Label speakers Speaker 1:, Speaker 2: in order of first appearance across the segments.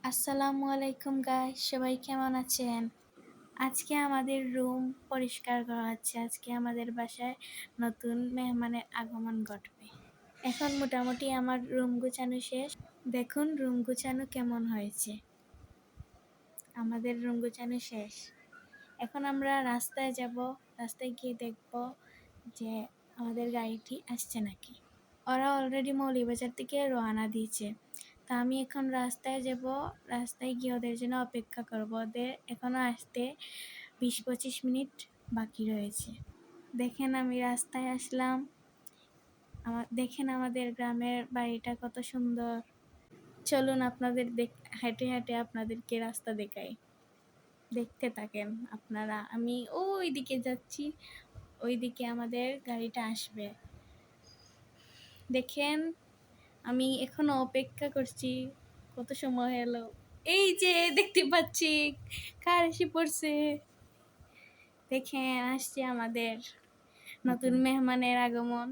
Speaker 1: আসসালামু আলাইকুম গাইস, সবাই কেমন আছেন? আজকে আমাদের রুম পরিষ্কার করা হচ্ছে। আজকে আমাদের বাসায় নতুন মেহমানের আগমন ঘটবে। এখন মোটামুটি আমার রুম গুছানো শেষ। দেখুন রুম গুছানো কেমন হয়েছে। আমাদের রুম গুছানো শেষ। এখন আমরা রাস্তায় যাব। রাস্তায় গিয়ে দেখব যে আমাদের গাড়িটি আসছে নাকি। ওরা অলরেডি মৌলভীবাজার থেকে রওনা দিয়েছে। তা আমি এখন রাস্তায় যাব। রাস্তায় গিয়ে ওদের জন্য অপেক্ষা করব। ওদের এখনও আসতে 20-25 মিনিট বাকি রয়েছে। দেখেন আমি রাস্তায় আসলাম। দেখেন আমাদের গ্রামের বাড়িটা কত সুন্দর। চলুন আপনাদের হেঁটে হেঁটে আপনাদেরকে রাস্তা দেখাই। দেখতে থাকেন আপনারা। আমি ওই দিকে যাচ্ছি, ওই দিকে আমাদের গাড়িটা আসবে। দেখেন আমি এখনো অপেক্ষা করছি। কত সময় এলো, এই যে দেখতে পাচ্ছি কার এসে পড়ছে। দেখেন আসছে আমাদের নতুন মেহমানের আগমন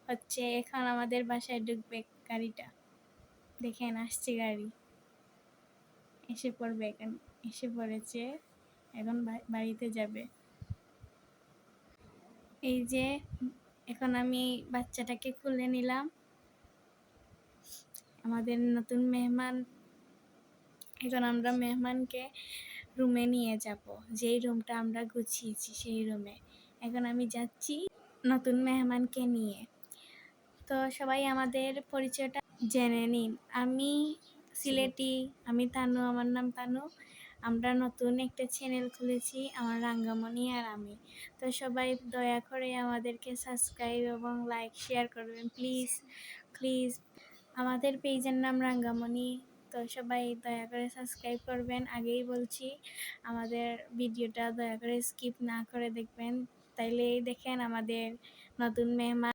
Speaker 1: হচ্ছে। এখন আমাদের বাসায় ঢুকবে গাড়িটা। দেখেন আসছে গাড়ি, এসে পড়বে। এখন এসে পড়েছে, এখন বাড়িতে যাবে। এই যে এখন আমি বাচ্চাটাকে খুলে নিলাম। আমাদের নতুন মেহমান। এখন আমরা মেহমানকে রুমে নিয়ে যাব, যেই রুমটা আমরা গুছিয়েছি সেই রুমে। এখন আমি যাচ্ছি নতুন মেহমানকে নিয়ে। তো সবাই আমাদের পরিচয়টা জেনে নিন। আমি সিলেটি, আমি তানু, আমার নাম তানু। আমরা নতুন একটা চ্যানেল খুলেছি, আমার রাঙ্গামণি আর আমি। তো সবাই দয়া করে আমাদেরকে সাবস্ক্রাইব এবং লাইক শেয়ার করবেন প্লিজ প্লিজ। আমাদের পেজের নাম রাঙ্গামণি। তো সবাই দয়া করে সাবস্ক্রাইব করবেন। আগেই বলছি, আমাদের ভিডিওটা দয়া করে স্কিপ না করে দেখবেন। তাইলেই দেখেন আমাদের নতুন মেহমান